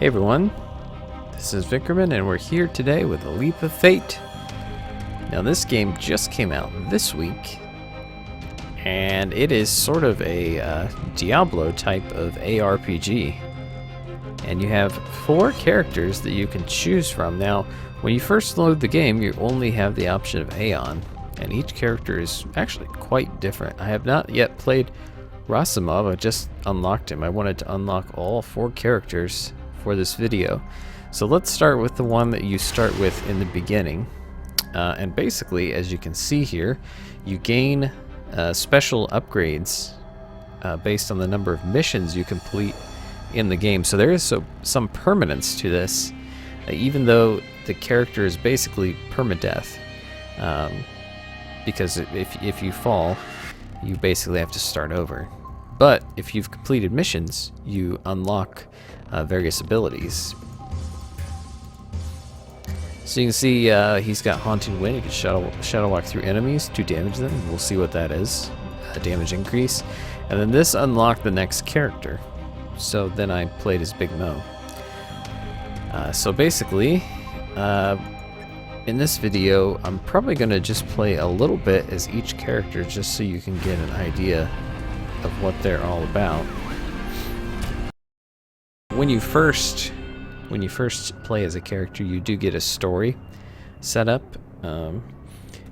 Hey everyone, this is Vickerman and we're here today with A Leap of Fate. Now this game just came out this week and it is sort of a Diablo type of ARPG. And you have 4 characters that you can choose from. Now when you first load the game you only have the option of Aeon, and each character is actually quite different. I have not yet played Razumov, I just unlocked him. I wanted to unlock all 4 characters for this video. So let's start with the one that you start with in the beginning. And basically, as you can see here, you gain special upgrades based on the number of missions you complete in the game. So there is some permanence to this, even though the character is basically permadeath. Because if you fall, you basically have to start over. But if you've completed missions, you unlock various abilities. So you can see he's got Haunting Wind. He can shadow walk through enemies to damage them. We'll see what that is. A damage increase. And then this unlocked the next character. So then I played as Big Mo. So basically, in this video, I'm probably going to just play a little bit as each character just so you can get an idea of what they're all about. When you first play as a character, you do get a story set up, and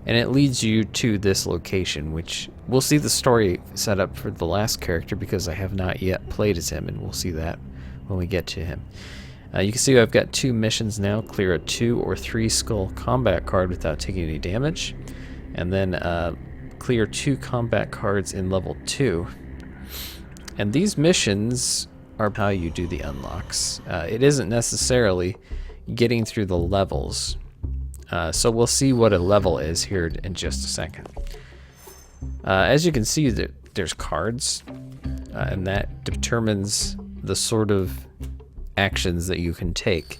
it leads you to this location, which we'll see the story set up for the last character because I have not yet played as him, and we'll see that when we get to him. You can see I've got 2 missions now. Clear a 2 or 3 skull combat card without taking any damage, and then clear 2 combat cards in level 2. And these missions are how you do the unlocks. It isn't necessarily getting through the levels. So we'll see what a level is here in just a second. As you can see, there's cards, and that determines the sort of actions that you can take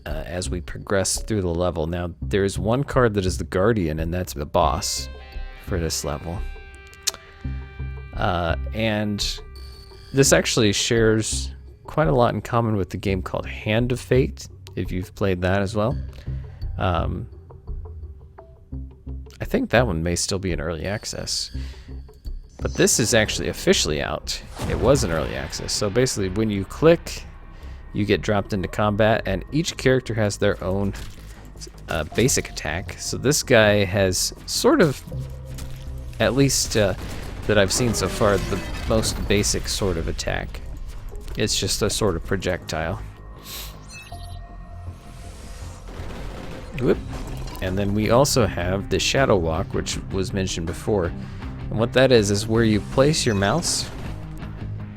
as we progress through the level. Now there's one card that is the Guardian, and that's the boss for this level. And this actually shares quite a lot in common with the game called Hand of Fate, if you've played that as well. I think that one may still be in early access. But this is actually officially out. It was in early access. So basically when you click, you get dropped into combat, and each character has their own basic attack. So this guy has sort of, at least that I've seen so far, the most basic sort of attack. It's just a sort of projectile. Whoop. And then we also have the Shadow Walk, which was mentioned before. And what that is where you place your mouse.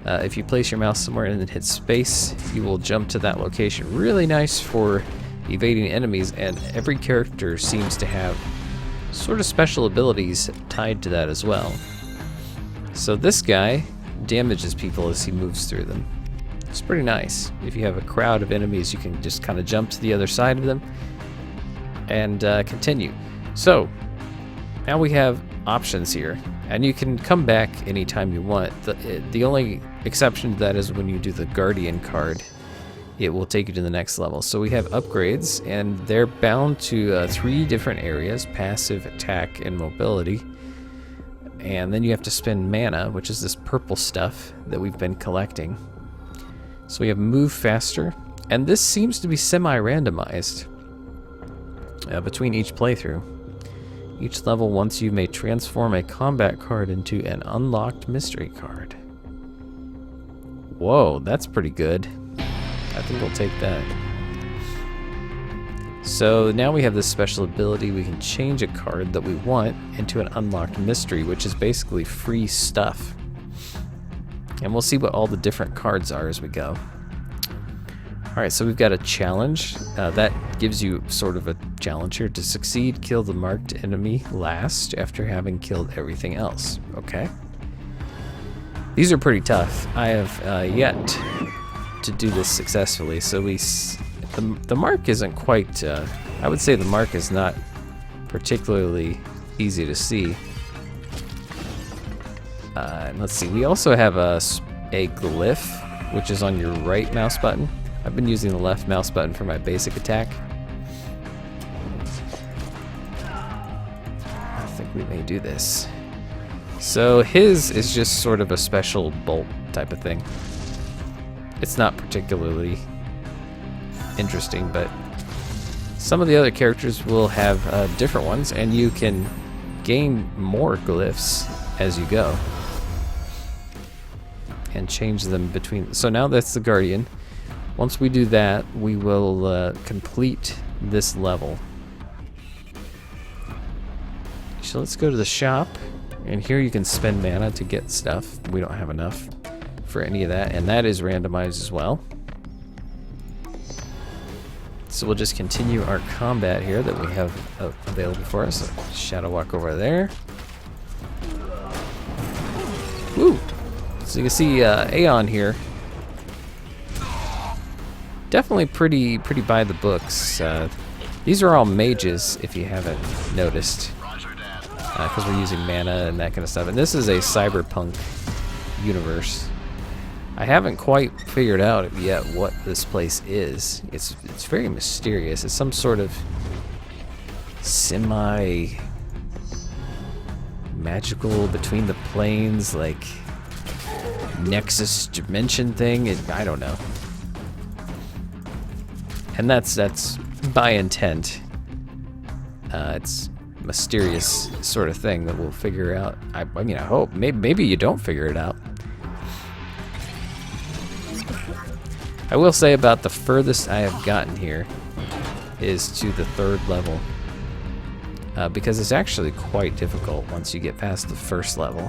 If you place your mouse somewhere and then hit space, you will jump to that location. Really nice for evading enemies, and every character seems to have sort of special abilities tied to that as well. So this guy damages people as he moves through them. It's pretty nice. If you have a crowd of enemies, you can just kind of jump to the other side of them and continue. So now we have options here, and you can come back anytime you want. The only exception to that is when you do the Guardian card, it will take you to the next level. So we have upgrades, and they're bound to 3 different areas: passive, attack, and mobility. And then you have to spend mana, which is this purple stuff that we've been collecting. So we have move faster, and this seems to be semi-randomized between each playthrough. Each level, once you may transform a combat card into an unlocked mystery card. Whoa, that's pretty good. I think we'll take that. So now we have this special ability. We can change a card that we want into an unlocked mystery, which is basically free stuff. And we'll see what all the different cards are as we go. Alright, so we've got a challenge. That gives you sort of a challenge here. To succeed, kill the marked enemy last after having killed everything else. Okay. These are pretty tough. I have yet to do this successfully. So the mark isn't quite, I would say the mark is not particularly easy to see. And let's see, we also have a glyph, which is on your right mouse button. I've been using the left mouse button for my basic attack. I think we may do this. So his is just sort of a special bolt type of thing. It's not particularly interesting, but some of the other characters will have different ones, and you can gain more glyphs as you go and change them between. So now that's the Guardian. Once we do that, we will complete this level. So let's go to the shop, and here you can spend mana to get stuff. We don't have enough for any of that, and that is randomized as well. So we'll just continue our combat here that we have available for us. Shadow walk over there. Woo! So you can see Aeon here. Definitely pretty by the books. These are all mages, if you haven't noticed, because we're using mana and that kind of stuff. And this is a cyberpunk universe. I haven't quite figured out yet what this place is. It's very mysterious. It's some sort of semi-magical between the planes, like nexus dimension thing. I don't know. And that's by intent. It's a mysterious sort of thing that we'll figure out. I mean, I hope. Maybe you don't figure it out. I will say about the furthest I have gotten here is to the 3rd level, because it's actually quite difficult once you get past the 1st level.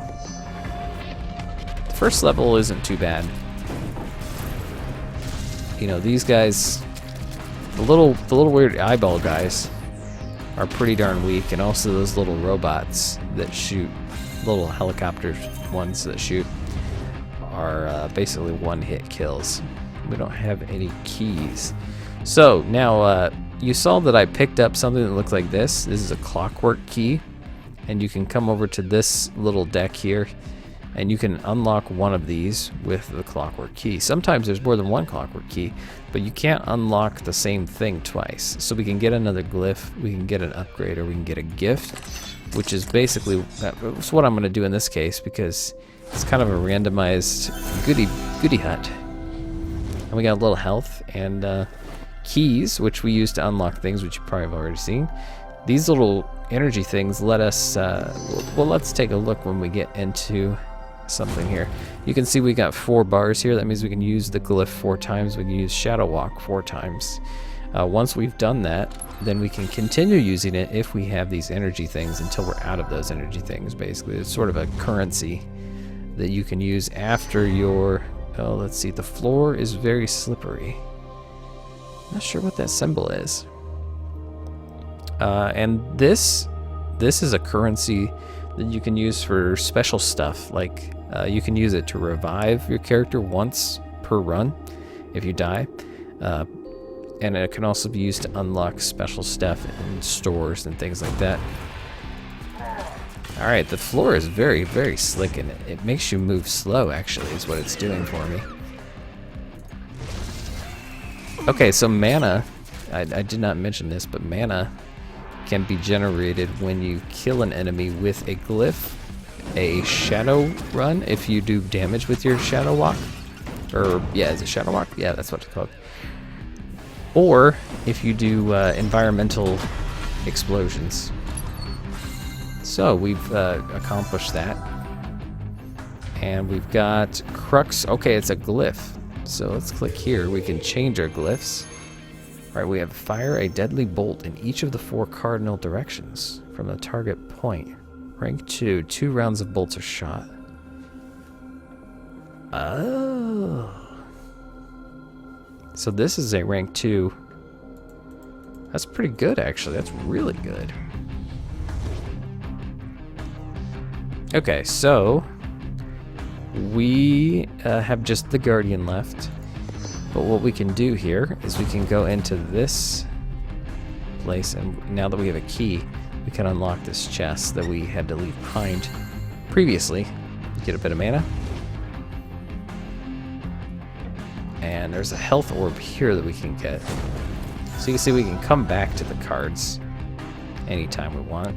The 1st level isn't too bad. You know, these guys, the little weird eyeball guys, are pretty darn weak, and also those little robots that shoot, little helicopter ones that shoot, are basically one-hit kills. We don't have any keys. So now you saw that I picked up something that looks like this. This is a clockwork key, and you can come over to this little deck here, and you can unlock one of these with the clockwork key. Sometimes there's more than one clockwork key, but you can't unlock the same thing twice. So we can get another glyph, we can get an upgrade, or we can get a gift, which is basically that's what I'm going to do in this case, because it's kind of a randomized goodie hut. And we got a little health and keys, which we use to unlock things, which you probably have already seen. These little energy things let us, well, let's take a look when we get into something here. You can see we got 4 bars here. That means we can use the glyph 4 times. We can use Shadow Walk 4 times. Once we've done that, then we can continue using it if we have these energy things until we're out of those energy things, basically. It's sort of a currency that you can use after your... Oh, let's see. The floor is very slippery. Not sure what that symbol is. And this is a currency that you can use for special stuff. Like you can use it to revive your character once per run if you die. And it can also be used to unlock special stuff in stores and things like that. Alright, the floor is very, very slick, and it makes you move slow, actually, is what it's doing for me. Okay, so mana, I did not mention this, but mana can be generated when you kill an enemy with a glyph, a shadow run, if you do damage with your shadow walk. Or, yeah, is it shadow walk? Yeah, that's what it's called. Or if you do environmental explosions. So we've accomplished that, and we've got crux. Okay, it's a glyph. So let's click here. We can change our glyphs. All right, we have fire a deadly bolt in each of the 4 cardinal directions from the target point. Rank 2, 2 rounds of bolts are shot. Oh. So this is a rank 2. That's pretty good, actually. That's really good. Okay, so we have just the Guardian left. But what we can do here is we can go into this place, and now that we have a key, we can unlock this chest that we had to leave behind previously. Get a bit of mana. And there's a health orb here that we can get. So you can see we can come back to the cards anytime we want.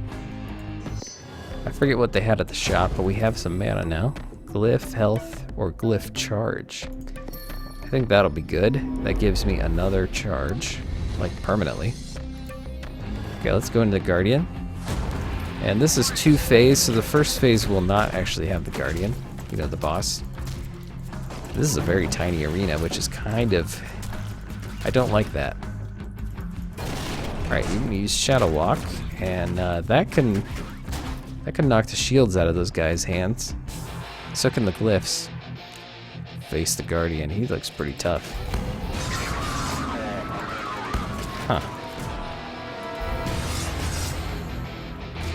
I forget what they had at the shop, but we have some mana now. Glyph health or glyph charge. I think that'll be good. That gives me another charge, like permanently. Okay, let's go into the Guardian. And this is 2 phase, so the first phase will not actually have the Guardian, you know, the boss. This is a very tiny arena, which is kind of... I don't like that. Alright, you can use Shadow Walk, and that can knock the shields out of those guys' hands. So can the glyphs. Face the Guardian. He looks pretty tough. Huh.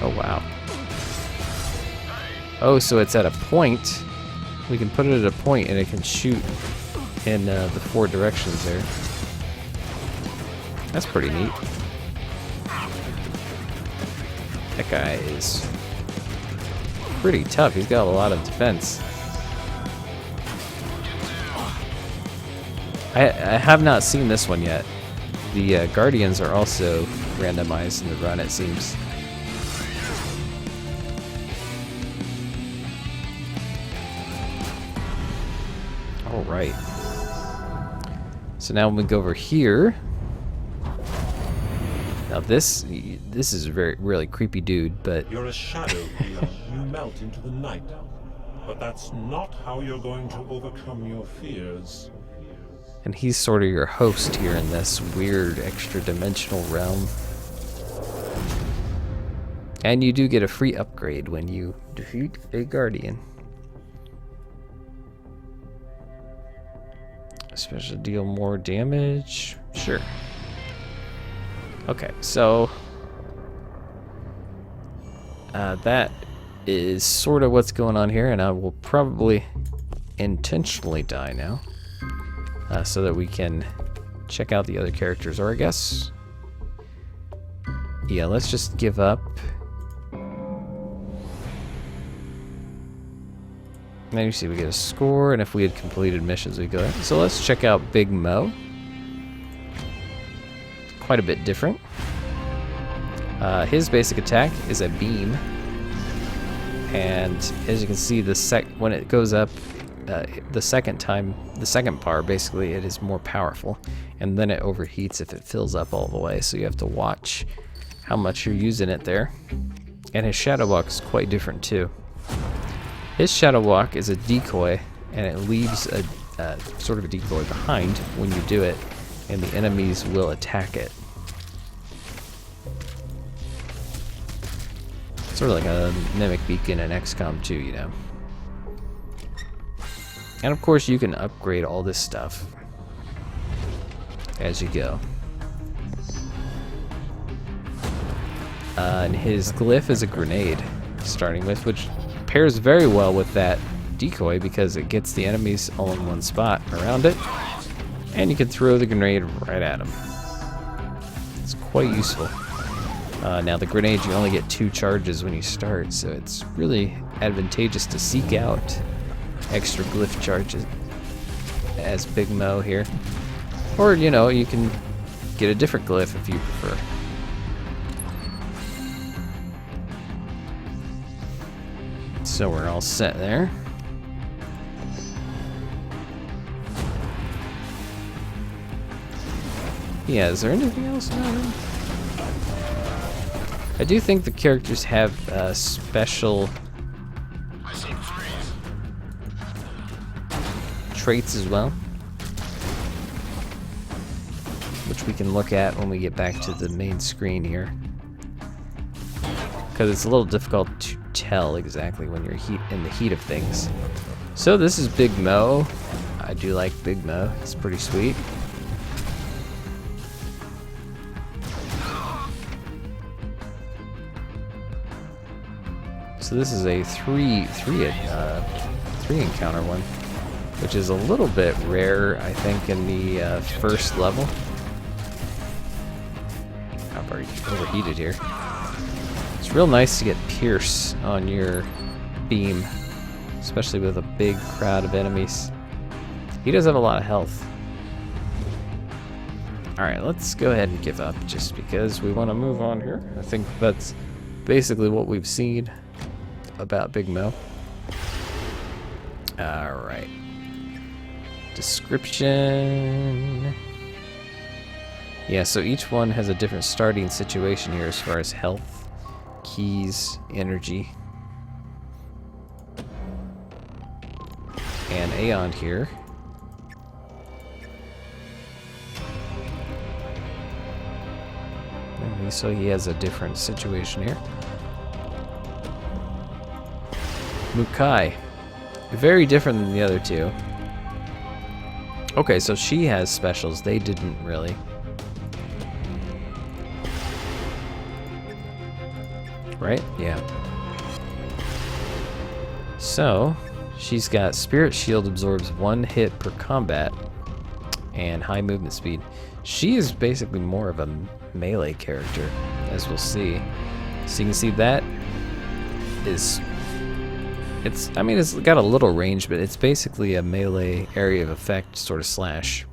Oh, wow. Oh, so it's at a point. We can put it at a point and it can shoot in the 4 directions there. That's pretty neat. That guy is pretty tough. He's got a lot of defense. I have not seen this one yet. The Guardians are also randomized in the run, it seems. Alright. So now when we go over here. Now this is a really creepy dude, but... You're a shadow here. You melt into the night. But that's not how you're going to overcome your fears. And he's sort of your host here in this weird extra-dimensional realm. And you do get a free upgrade when you defeat a Guardian. Especially deal more damage. Sure. Okay, so that is sort of what's going on here, and I will probably intentionally die now so that we can check out the other characters. Or I guess, yeah, let's just give up. And then you see we get a score, and if we had completed missions, we go. So let's check out Big Mo. Quite a bit different. His basic attack is a beam, and as you can see, when it goes up the second bar, basically it is more powerful, and then it overheats if it fills up all the way. So you have to watch how much you're using it there. And his Shadow Walk is quite different too. His Shadow Walk is a decoy, and it leaves a sort of a decoy behind when you do it, and the enemies will attack it. Sort of like a Mimic Beacon in XCOM 2, you know. And of course you can upgrade all this stuff as you go. And his glyph is a grenade, starting with, which pairs very well with that decoy because it gets the enemies all in one spot around it, and you can throw the grenade right at them. It's quite useful. Now the grenade, you only get 2 charges when you start, so it's really advantageous to seek out extra glyph charges as Big Mo here. Or, you know, you can get a different glyph if you prefer. So we're all set there. Yeah, is there anything else about him? I do think the characters have special traits as well, which we can look at when we get back to the main screen here, because it's a little difficult to tell exactly when you're in the heat of things. So this is Big Mo. I do like Big Mo. It's pretty sweet. So this is a three encounter one, which is a little bit rare, I think, in the first level. I've already overheated here. It's real nice to get Pierce on your beam, especially with a big crowd of enemies. He does have a lot of health. Alright, let's go ahead and give up just because we want to move on here. I think that's basically what we've seen about Big Mo. Alright. Description. Yeah, so each one has a different starting situation here as far as health, keys, energy. And Aeon here. So he has a different situation here. Mukai. Very different than the other two. Okay, so she has specials. They didn't really. Right? Yeah. So, she's got Spirit Shield absorbs 1 hit per combat and high movement speed. She is basically more of a melee character, as we'll see. So you can see that is, it's got a little range, but it's basically a melee area of effect sort of slash.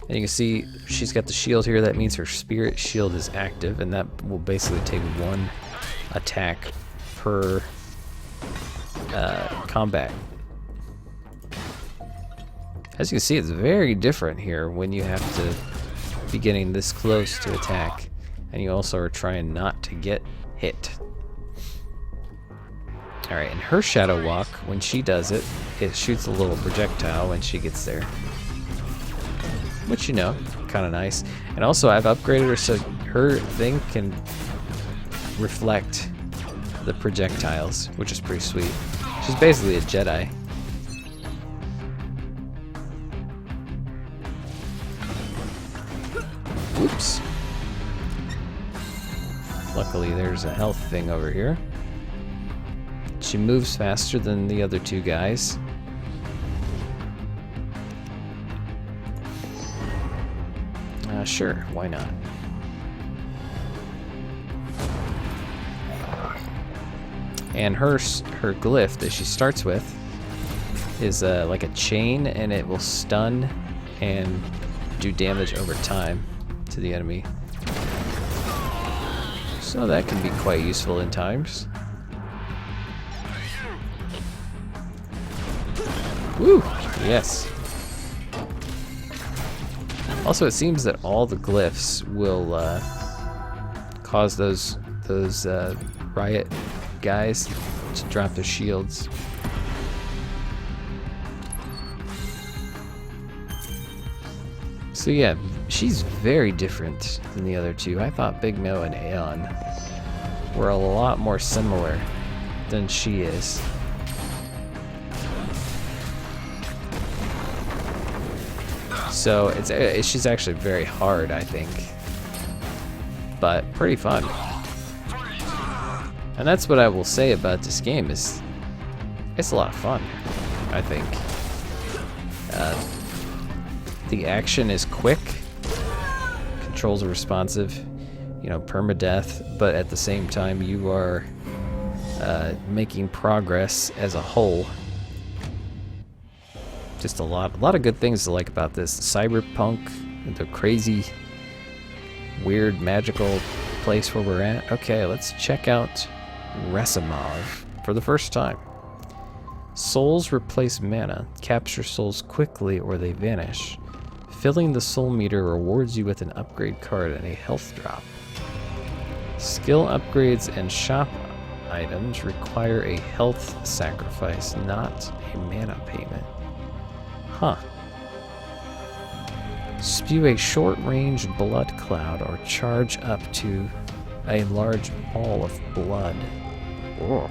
And you can see she's got the shield here. That means her Spirit Shield is active, and that will basically take 1 attack per combat. As you can see, it's very different here when you have to be getting this close to attack, and you also are trying not to get hit. Alright, and her Shadow Walk, when she does it, it shoots a little projectile when she gets there. Which, you know, kind of nice. And also, I've upgraded her so her thing can reflect the projectiles, which is pretty sweet. She's basically a Jedi. Oops. Luckily, there's a health thing over here. She moves faster than the other two guys. Sure, why not? And her glyph that she starts with is like a chain, and it will stun and do damage over time to the enemy. So that can be quite useful in times. Woo! Yes. Also, it seems that all the glyphs will cause those riot guys to drop their shields. So yeah, she's very different than the other two. I thought Big Mo and Aeon were a lot more similar than she is. So she's actually very hard, I think, but pretty fun. And that's what I will say about this game, is it's a lot of fun, I think. The action is quick, controls are responsive, you know, permadeath, but at the same time you are making progress as a whole. Just a lot of good things to like about this. Cyberpunk, the crazy, weird, magical place where we're at. Okay, let's check out Razumov for the first time. Souls replace mana. Capture souls quickly or they vanish. Filling the soul meter rewards you with an upgrade card and a health drop. Skill upgrades and shop items require a health sacrifice, not a mana payment. Huh. Spew a short-range blood cloud or charge up to a large ball of blood. Whoa.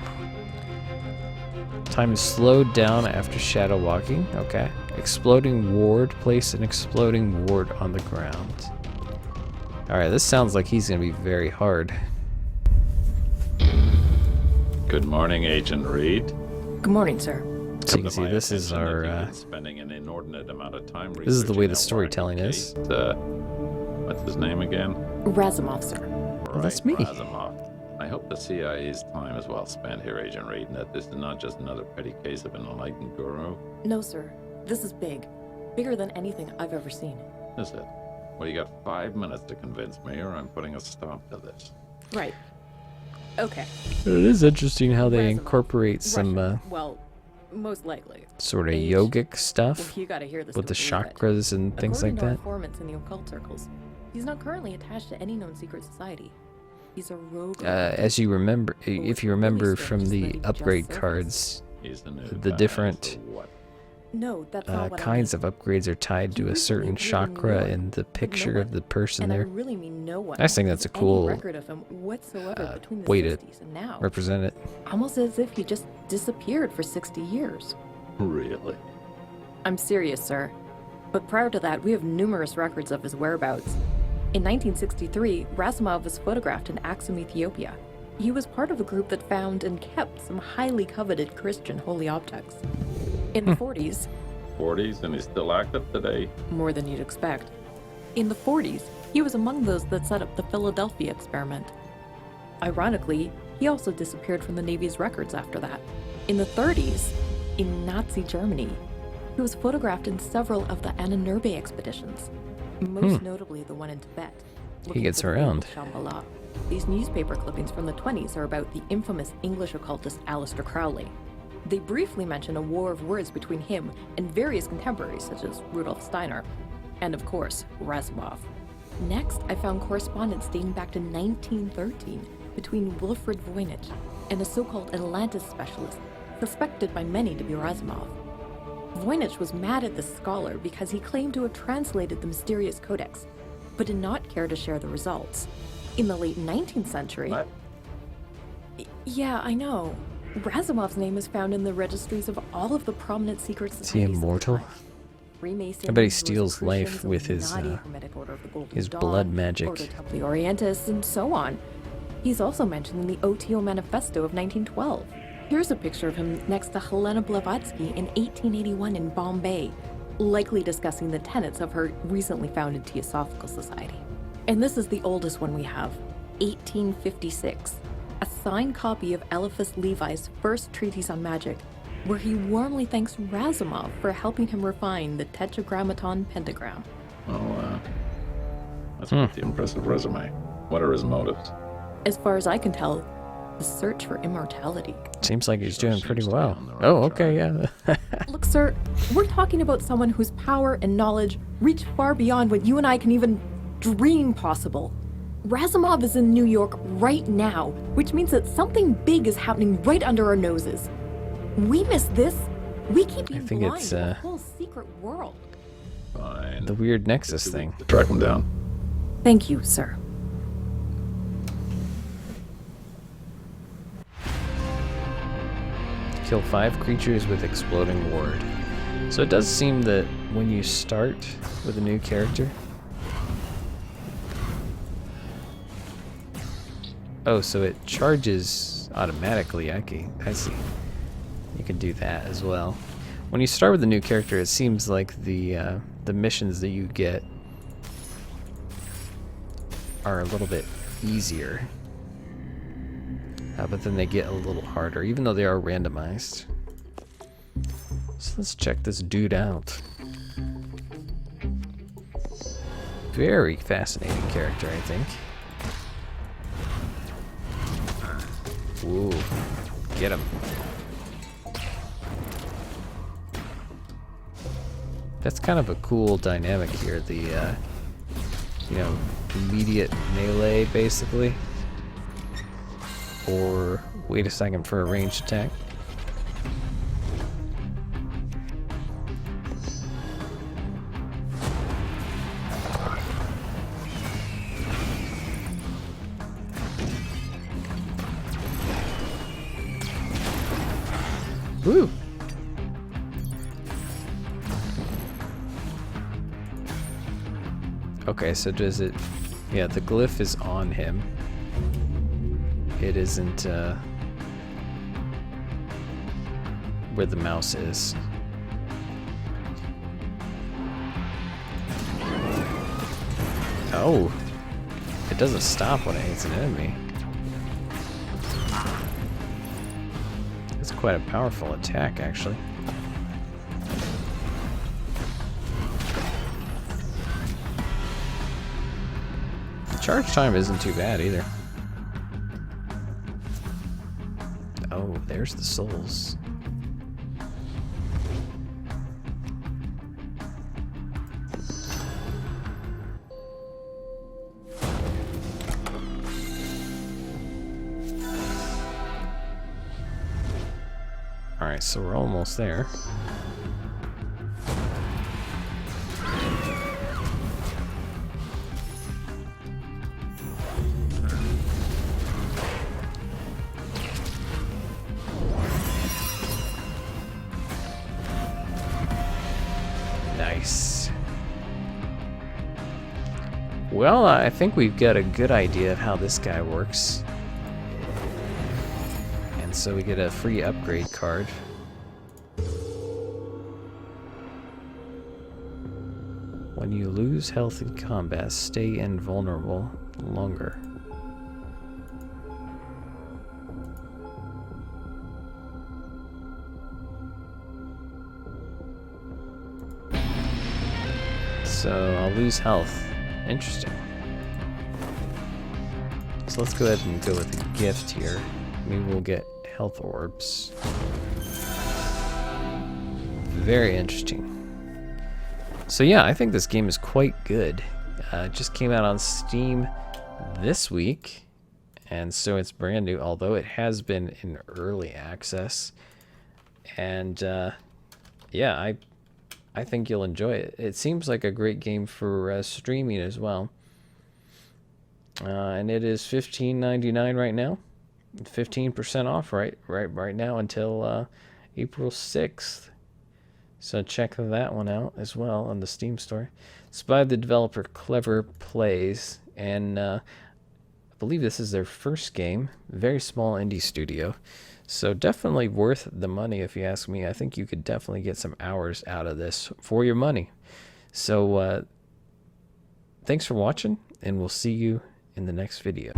Time is slowed down after shadow walking. Okay. Exploding ward. Place an exploding ward on the ground. Alright, this sounds like he's going to be very hard. Good morning, Agent Reed. Good morning, sir. So you can see this is our spending an inordinate amount of time. This is the way the storytelling is. What's his name again? Razumov, sir. Well, that's me. Razumov. I hope the CIA's time is well spent here, Agent Reed, and that this is not just another petty case of an enlightened guru. No, sir. This is big. Bigger than anything I've ever seen. Is it? Well, you got 5 minutes to convince me, or I'm putting a stop to this. Right. Okay. It is interesting how they Razumov. incorporate some Russia. Well, most likely. sort of Age. yogic Well, stuff you gotta hear this with the to believe it. chakras and things According like to that. informants in the occult circles, he's not currently attached to any known secret society. He's a rogue. As you remember, if you remember from strange is that the he just upgrade surfaced. cards, He's the new the badass, different or what? No, that's not what kinds I mean. of upgrades are tied to a certain chakra in the picture of the person And I there. really mean no one. I just think that's a has any cool record of him whatsoever between the way to 60s and now. represent it. Almost as if he just disappeared for 60 years. Really? I'm serious, sir. But prior to that, we have numerous records of his whereabouts. In 1963, Razumov was photographed in Aksum, Ethiopia. He was part of a group that found and kept some highly coveted Christian holy objects. In the 40s, 40s, and he's still active today? more than you'd expect. In the 40s, he was among those that set up the Philadelphia experiment. Ironically, he also disappeared from the Navy's records after that. In the 30s, in Nazi Germany, he was photographed in several of the Ahnenerbe expeditions, most notably the one in Tibet. looking gets for the around. Shambhala. These newspaper clippings from the 20s are about the infamous English occultist Aleister Crowley. They briefly mention a war of words between him and various contemporaries such as Rudolf Steiner, and of course, Razumov. Next, I found correspondence dating back to 1913 between Wilfrid Voynich and a so-called Atlantis specialist, suspected by many to be Razumov. Voynich was mad at this scholar because he claimed to have translated the mysterious codex, but did not care to share the results. In the late 19th century... What? Yeah, I know. Razumov's name is found in the registries of all of the prominent secret Is he societies. of the immortal? time. Freemasons, I bet he steals Rosicrucians, life with his, Illuminati, Hermetic Order of the Golden his Dawn, blood magic. Ordo Templi Orientis, and so on. He's also mentioned in the OTO Manifesto of 1912. Here's a picture of him next to Helena Blavatsky in 1881 in Bombay, likely discussing the tenets of her recently founded Theosophical Society. And this is the oldest one we have, 1856, a signed copy of Eliphas Levi's first treatise on magic, where he warmly thanks Razumov for helping him refine the Tetragrammaton pentagram. Oh, that's a pretty impressive resume. What are his motives? As far as I can tell, the search for immortality. Seems like he's Sure doing pretty seems to be well. on the right Oh, okay, yeah. Look, sir, we're talking about someone whose power and knowledge reach far beyond what you and I can even dream possible. Razumov is in New York right now, which means that something big is happening right under our noses. We miss this. We keep being think blind it's, to the whole secret world. Fine. The weird Nexus thing. Track him down. Thank you, sir. Kill 5 creatures with exploding ward. So it does seem that when you start with a new character... Oh, so it charges automatically. I see. You can do that as well. When you start with a new character, it seems like the missions that you get are a little bit easier. But then they get a little harder, even though they are randomized. So let's check this dude out. Very fascinating character, I think. Ooh, get him. That's kind of a cool dynamic here, the, you know, immediate melee, basically. Or wait a second for a ranged attack. Woo! Okay, so does it... Yeah, the glyph is on him. It isn't where the mouse is. Oh, it doesn't stop when it hits an enemy. It's quite a powerful attack, actually. charge time isn't too bad either. Oh, there's the souls. Alright, so we're almost there. Nice. Well, I think we've got a good idea of how this guy works. And so we get a free upgrade card. When you lose health in combat, stay invulnerable longer. So I'll lose health. Interesting. So let's go ahead and go with a gift here. Maybe we'll get health orbs. Very interesting. So yeah, I think this game is quite good. It just came out on Steam this week, and so it's brand new, although it has been in early access. And yeah, I think you'll enjoy it. It seems like a great game for streaming as well. And it is $15.99 right now. 15% off right now until April 6th. So check that one out as well on the Steam store. It's by the developer Clever Plays, and I believe this is their first game. Very small indie studio. So definitely worth the money if you ask me. I think you could definitely get some hours out of this for your money. So thanks for watching, and we'll see you in the next video.